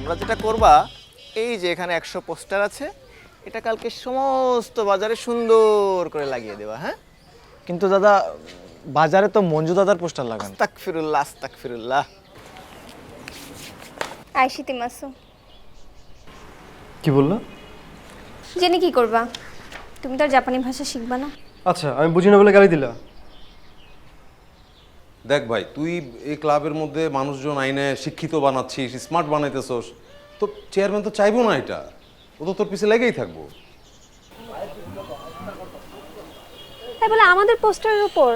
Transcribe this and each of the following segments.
তোমরা যেটা করবা, এই যে এখানে 100 পোস্টার আছে, এটা কালকে সমস্ত বাজারে সুন্দর করে লাগিয়ে দেবা। হ্যাঁ, কিন্তু দাদা বাজারে তো মঞ্জু দাদার পোস্টার লাগান। আস্তাগফিরুল্লাহ আস্তাগফিরুল্লাহ। আইসিতে মাসু কি বললা? জেনে কি করবা? তুমি তো আর জাপানি ভাষা শিখবা না। আচ্ছা, আমি বুঝি না বলে গালি দিলা? দেখ ভাই, তুই এই ক্লাবের মধ্যে মানুষজন আইনে শিক্ষিত বানাচ্ছিস, স্মার্ট বানাইতেছস, তো চেয়ারম্যান তো চাইবো না এটা, ও তো তোর পিছে লেগেই থাকবো। তাই বলে আমাদের পোস্টারের উপর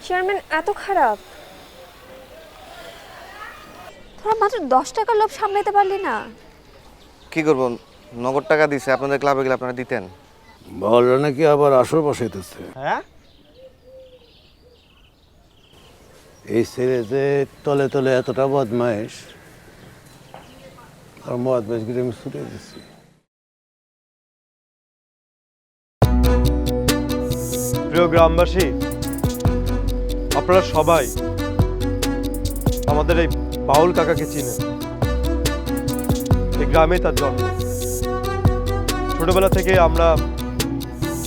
চেয়ারম্যান এত খারাপ? তোরা মাত্র 10 টাকার লোভ সামলাতে পারলি না? কি করবো, নগদ টাকা দিছে, আপনাদের ক্লাবে গেলে আপনারা দিতেন। বললো নাকি আবার আসর বসাইতেছে। হ্যাঁ, এই ছেলে যে তলে তলে এতটা বদমাইশ, আর বদমাইশগুলো আমি ছুটে দিচ্ছি। প্রিয় গ্রামবাসী, আপনারা সবাই আমাদের এই বাউল কাকাকে চিনেন। এই গ্রামে তার জন্ম। ছোটবেলা থেকে আমরা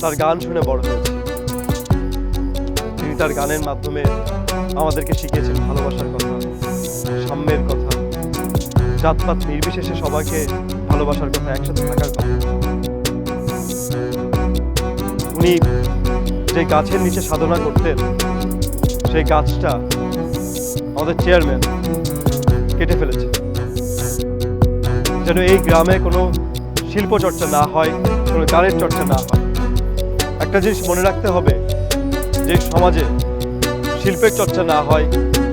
তার গান শুনে বড় হয়েছি। তিনি তার গানের মাধ্যমে আমাদেরকে শিখিয়েছেন ভালোবাসার কথা, সাম্যের কথা, জাতপাত নির্বিশেষে সবাইকে ভালোবাসার কথা, একসাথে থাকার কথা। উনি যে গাছের নিচে সাধনা করতেন, সেই গাছটা আমাদের চেয়ারম্যান কেটে ফেলেছে, যেন এই গ্রামে কোনো শিল্প চর্চা না হয়, কোনো গানের চর্চা না হয়। একটা জিনিস মনে রাখতে হবে, যে সমাজে শিল্পের চর্চা না হয়,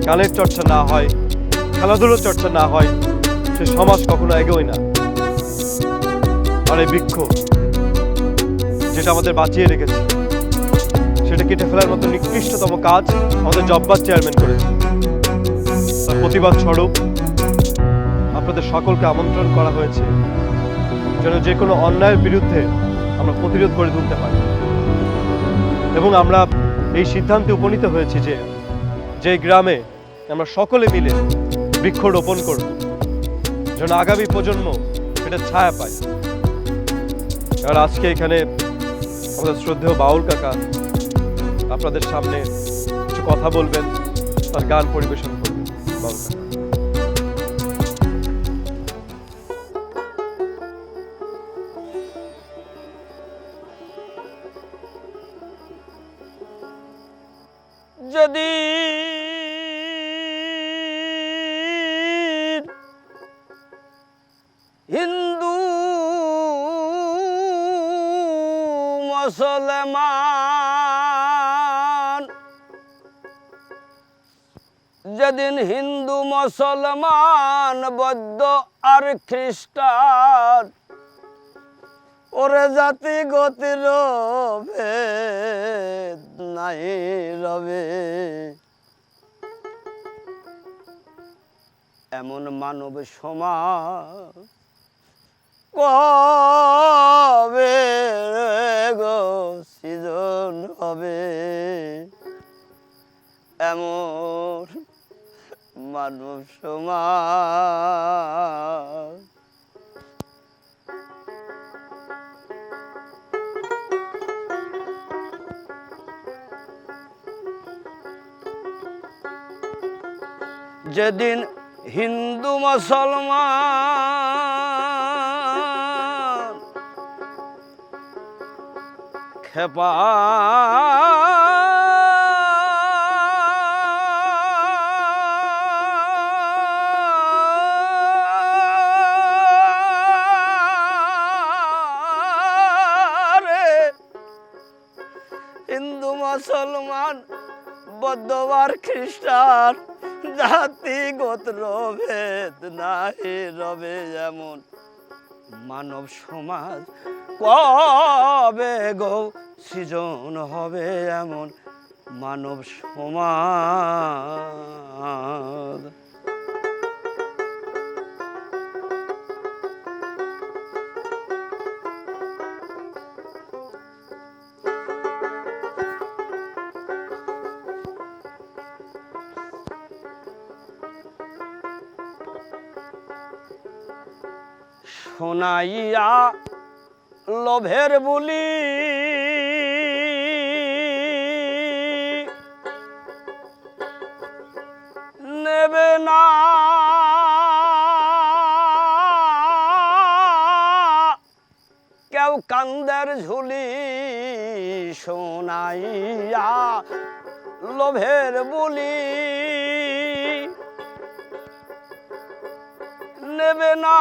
গানের চর্চা না হয়, খেলাধুলোর চর্চা না হয়, সে সমাজ কখনো এগোয় না। আর এই বৃক্ষ যেটা আমাদের বাঁচিয়ে রেখেছে, সেটা কেটে ফেলার মতো নিকৃষ্টতম কাজ আমাদের জব্বার চেয়ারম্যান করেছে। তার প্রতিবাদ স্বরূপ আপনাদের সকলকে আমন্ত্রণ করা হয়েছে, যেন যে কোনো অন্যায়ের বিরুদ্ধে আমরা প্রতিরোধ করে তুলতে পারি। এবং আমরা এই সিদ্ধান্তে উপনীত হয়েছি যে গ্রামে আমরা সকলে মিলে বৃক্ষ রোপণ করব, যেন আগামী প্রজন্ম এটা ছায়া পায়। আর আজকে এখানে আমাদের শ্রদ্ধেয় বাউল কাকা আপনাদের সামনে কিছু কথা বলবেন, তার গান পরিবেশন করবেন। বাউল কাকা। যদি হিন্দু মুসলমান, যেদিন হিন্দু মুসলমান বৌদ্ধ আর খ্রিস্টান, ওরে জাতি গতির ভেদ নাই রবে, এমন মানব সমাজ কবে গো সৃজন হবে, এমন মানব সমাজ। যেদিন হিন্দু মুসলমান খেপা হিন্দু মুসলমান বৌদ্ধ আর খ্রিস্টান, জাতি গোত্র ভেদ নাই রবে, এমন মানব সমাজ কবে গো সৃজন হবে, এমন মানব সমাজ। শোনাইয়া লোভের বুলি নেবে না কেউ কান্দের ঝুলি শোনাইয়া লোভের বুলি নেবে না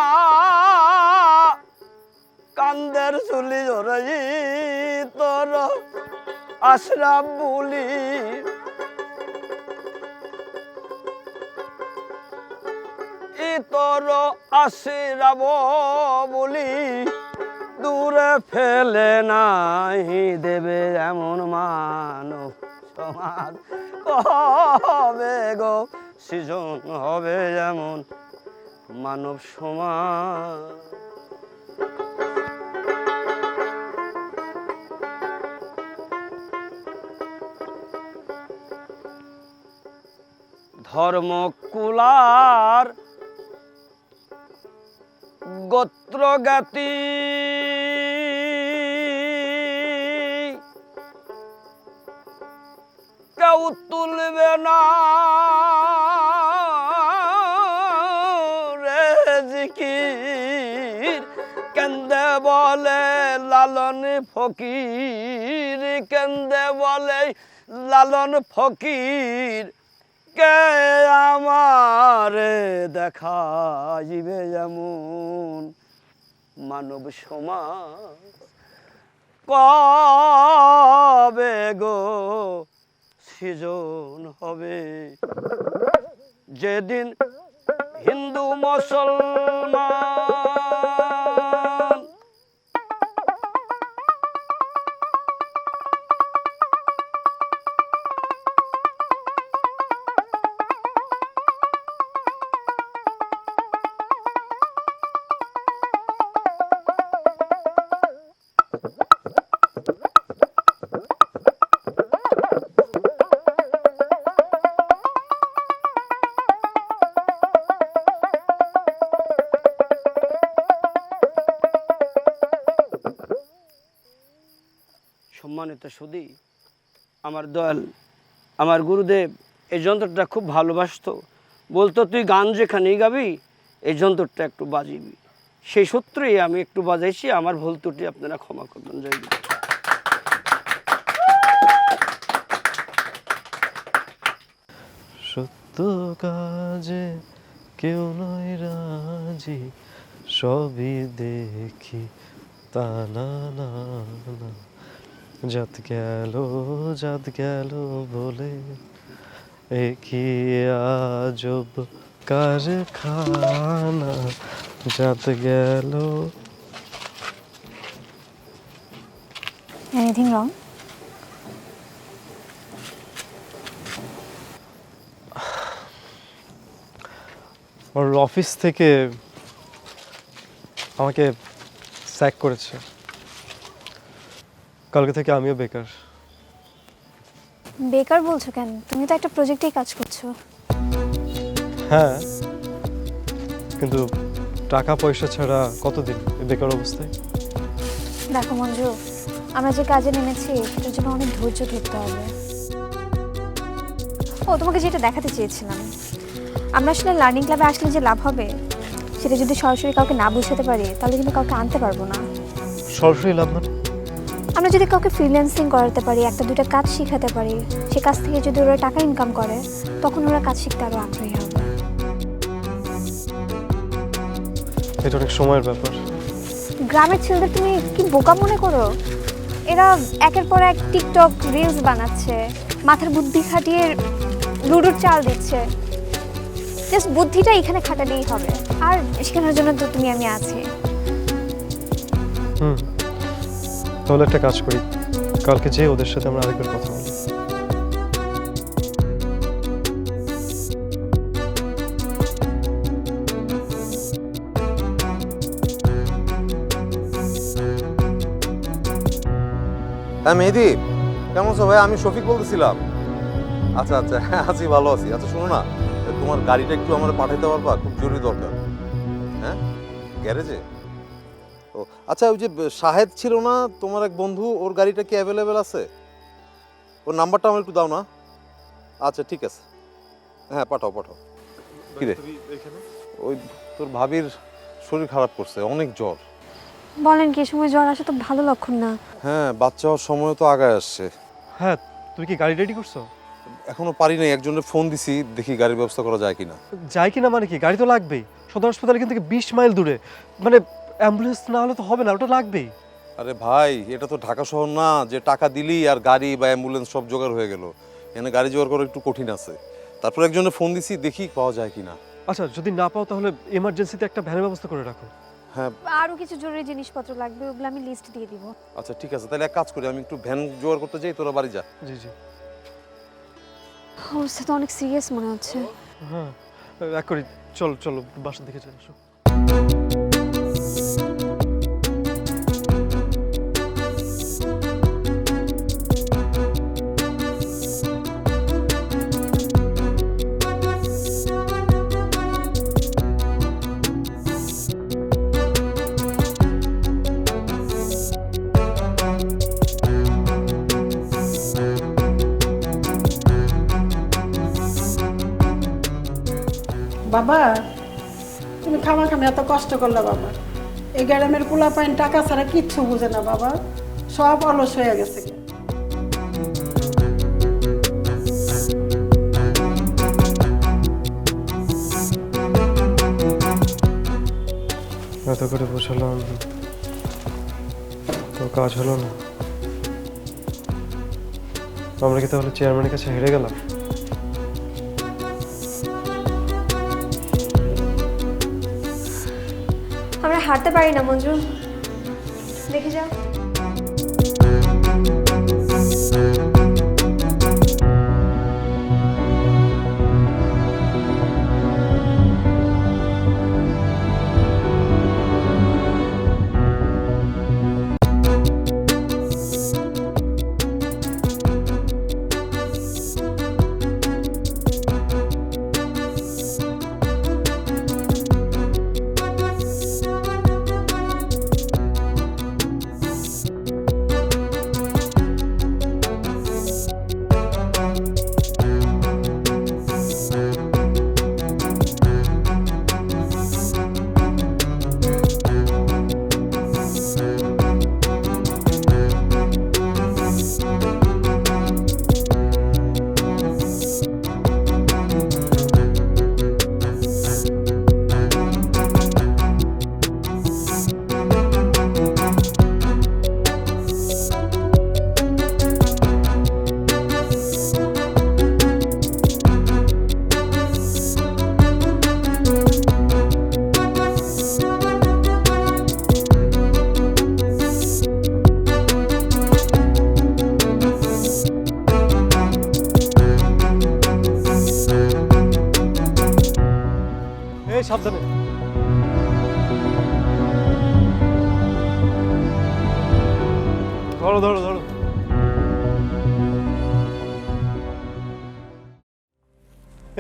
কান্দের ঝুলি জড়াই তোর আশরাফ বুলি তোর আশরাফ বলি দূরে ফেলে নাই দেবে এমন মানব সমাজ হবে গো সৃজন হবে এমন মানব সমাজ। ধর্মকুলার গোত্রজ্ঞাতি কেউ তুলবে না রে জিকির কেন্দে বলে লালন ফকির কেন্দে বলে লালন ফকির কে আমারে দেখাইবে যেমন মানব সমাজ কবে গো সৃজন হবে যেদিন হিন্দু মুসলমান সম্মানিত সুধী, আমার দয়াল আমার গুরুদেব এই যন্ত্রটা খুব ভালোবাসতো, বলতো তুই গান যেখানেই গাবি এই যন্ত্রটা একটু বাজিবি। সেই সূত্রেই আমি একটু বাজাইছি, আমার ভুল ত্রুটি আপনারা ক্ষমা করবেন। জয় গুরু। সত্য কাজে কেউ নয় রাজি, সবই দেখি তা না না না। জাত গেল বলে একই আজব কারখানা। জাত গেল। Anything wrong? ওর অফিস থেকে আমাকে স্যাক করেছে। কালকে থেকে আমিও বেকার। বেকার বলছো কেন? তুমি তো একটা প্রজেক্টেই কাজ করছো। হ্যাঁ, কিন্তু টাকা পয়সা ছাড়া কতদিন এই বেকার অবস্থায়? দেখো মঞ্জু, আমরা যে কাজে নেমেছি সেটার জন্য অনেক ধৈর্য ধরতে হবে। ও তোমাকে যেটা দেখাতে চেয়েছিলাম, আমরা আসলে লার্নিং ক্লাবে আসলে যে লাভ হবে সেটা যদি সরাসরি কাউকে না বুঝাতে পারি তাহলে কিন্তু কাউকে আনতে পারবো না। সরাসরি লাভ মানে? আমরা যদি কাউকে ফ্রিল্যান্সিং করাতে পারি, একটা দুইটা কাজ শিখাতে পারি, সে কাজ থেকে যদি ওরা টাকা ইনকাম করে তখন ওরা কাজ শিখতে আরও আগ্রহী হবে। এটা অনেক সময়ের ব্যাপার। গ্রামের ছেলেদের তুমি কি বোকা মনে করো? এরা একের পর এক টিকটক রিলস বানাচ্ছে, মাথার বুদ্ধি খাটিয়ে লুডোর চাল দিচ্ছে। জাস্ট বুদ্ধিটা এখানে খাটালেই হবে, আর শেখানোর জন্য তো তুমি আমি আছি। তাহলে একটা কাজ করি, কালকে যেয়ে ওদের সাথে আমরা আরেকবার কথা বলি। হ্যাঁ মেহেদি, কেমন আছো ভাই? আমি শফিক বলতেছিলাম। আচ্ছা আচ্ছা, হ্যাঁ আছি, ভালো আছি। আচ্ছা শোনো না, তোমার গাড়িটা একটু আমার পাঠাইতে পারবা? খুব জরুরি দরকার। হ্যাঁ, গ্যারেজে? ও আচ্ছা, ওই যে শাহেদ ছিল না তোমার এক বন্ধু, ওর গাড়িটা কি অ্যাভেলেবেল আছে? ওর নাম্বারটা আমার একটু দাও না। আচ্ছা ঠিক আছে, হ্যাঁ পাঠাও পাঠাও। কি রে, ওই তোর ভাবির শরীর খারাপ করছে, অনেক জ্বর। বলেন কি, সময় জ্বর আসা তো ভালো লক্ষণ না। হ্যাঁ, বাচ্চা হওয়ার সময় তো আগায় আসছে। হ্যাঁ, তুমি কি গাড়ি রেডি করছো? এখনো পারি নাই, একজনের ফোন দিছি, দেখি গাড়ির ব্যবস্থা করা যায় কিনা। যাই কিনা মানে কি, গাড়ি তো লাগবেই। সদর হাসপাতাল এখান থেকে 20 মাইল দূরে, মানে অ্যাম্বুলেন্স না হলে তো হবে না, ওটা লাগবেই। আরে ভাই, এটা তো ঢাকা শহর না যে টাকা দিলি আর গাড়ি বা অ্যাম্বুলেন্স সব জোগাড় হয়ে গেল। এখানে গাড়ি জোগাড় করা একটু কঠিন আছে। তারপর একজনের ফোন দিছি, দেখি পাওয়া যায় কিনা। আচ্ছা, যদি না পাও তাহলে এমার্জেন্সিতে একটা ভ্যানের ব্যবস্থা করে রাখো। হ্যাঁ আরো কিছু জরুরি জিনিসপত্র লাগবে, ওগুলো আমি লিস্ট দিয়ে দিব। আচ্ছা ঠিক আছে, তাহলে এক কাজ করি, আমি একটু ভ্যান জোগাড় করতে যাই, তোরা বাড়ি যা। জি জি। অবস্থা তো অনেক সিরিয়াস মনে হচ্ছে। হ্যাঁ, এক করি, চলো চলো বাসার দিকে চলে আসো। বাবা, তুমি খামাখামি এত কষ্ট করলে বাবা। এই গ্রামের পোলা পাইন টাকা ছাড়া কিচ্ছু বুঝে না বাবা, সব অলস হয়ে গেছে। এত করে বোঝালাম, তো কাজ হলো না। আমরা কি তাহলে চেয়ারম্যানের কাছে হেরে গেলাম? আমরা হারতে পারি না মঞ্জু, দেখে যাও। এই সাবধানে। ধরো ধরো ধরো।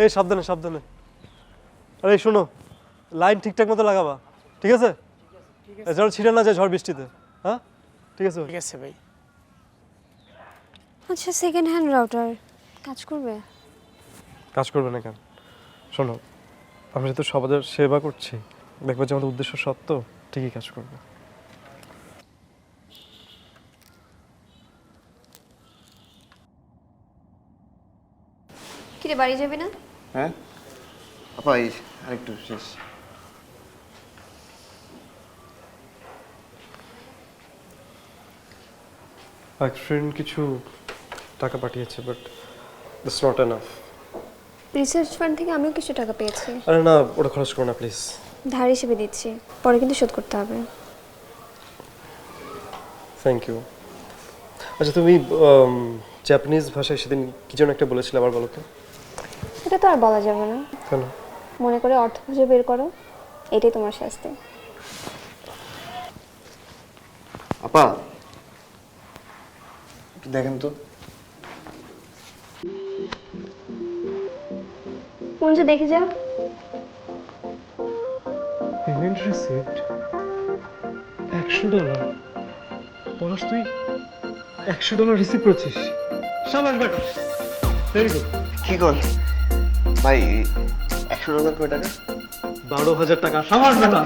এই সাবধানে সাবধানে। আরে শোনো, লাইন ঠিকঠাক মতো লাগাবা, ঠিক আছে? যেন ছিঁড়ে না যায় ঝড় বৃষ্টিতে। হ্যাঁ ঠিক আছে ঠিক আছে ভাই। আচ্ছা, সেকেন্ড হ্যান্ড রাউটার কাজ করবে? কাজ করবে না কেন? শোনো, আমরা যেহেতু সমাজের সেবা করছি, দেখবো যে আমাদের উদ্দেশ্য সত্য, ঠিকই কাজ করবে। কিরে, বাড়ি যাবি না? হ্যাঁ আপা, এই আরেকটু শেষ। এক ফ্রেন্ড কিছু টাকা পাঠিয়েছে, but that's not enough. Research fund থেকে আমিও কিছু টাকা পেয়েছি। আরে না, ওটা খরচ করো না প্লিজ। ধার হিসেবে দিচ্ছি, পরে কিন্তু শোধ করতে হবে। Thank you. আচ্ছা, তুমি জাপানিজ ভাষায় সেদিন কি যেন একটা বলেছিলে, আবার বলো তো। এটা তো আর বলা যাবে না। কেন? মনে করে অর্থ খুঁজে বের করো, এটাই তোমার শাস্তি। আপা একটু দেখেন তো। মঞ্জু, দেখে যাও। পেমেন্ট রিসিপ্ট $100 পলাশ, তুই $100 রিসিভ করছিস? সাবাস বেটা, ভেরি গুড। কি কর ভাই, $100 কয় টাকা? 12,000 টাকা। সাবাস বেটা।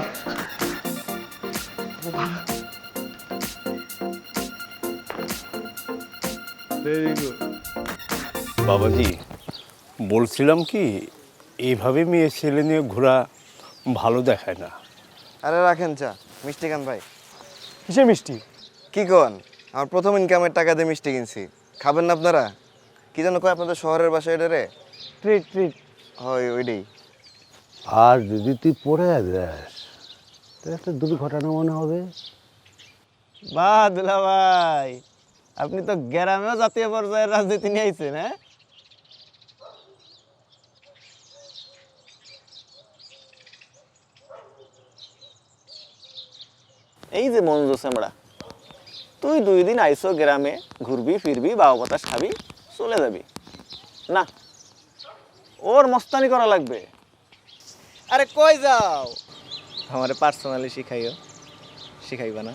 Very good. বাবাজি, বলছিলাম কি, এইভাবে মেয়ে ছেলে নিয়ে ঘোরা ভালো দেখায় না। আরে রাখেন চা, মিষ্টি খান ভাই। কিসের মিষ্টি? কি কন, আমার প্রথম ইনকামের টাকা দিয়ে মিষ্টি কিনছি, খাবেন না আপনারা? কি যেন কয় আপনাদের শহরের বাসায় এটা রে? Treat treat. হয় ওইটাই। আর যদি তুই পড়ে যাস তাহলে একটা দুর্ঘটনা মনে হবে। বাহ দুলা ভাই, আপনি তো গ্রামেও জাতীয় পর্যায়ের রাজনীতি নিয়ে আইছেন, হ্যাঁ? এই যে মঞ্জু চামড়া, তুই 2 দিন আইসো গ্রামে, ঘুরবি ফিরবি, বাবা বাতাস খাবি, চলে যাবি না? ওর মস্তানি করা লাগবে। আরে কই যাও, আমারে পার্সোনালি শিখাইও, শিখাইবা না?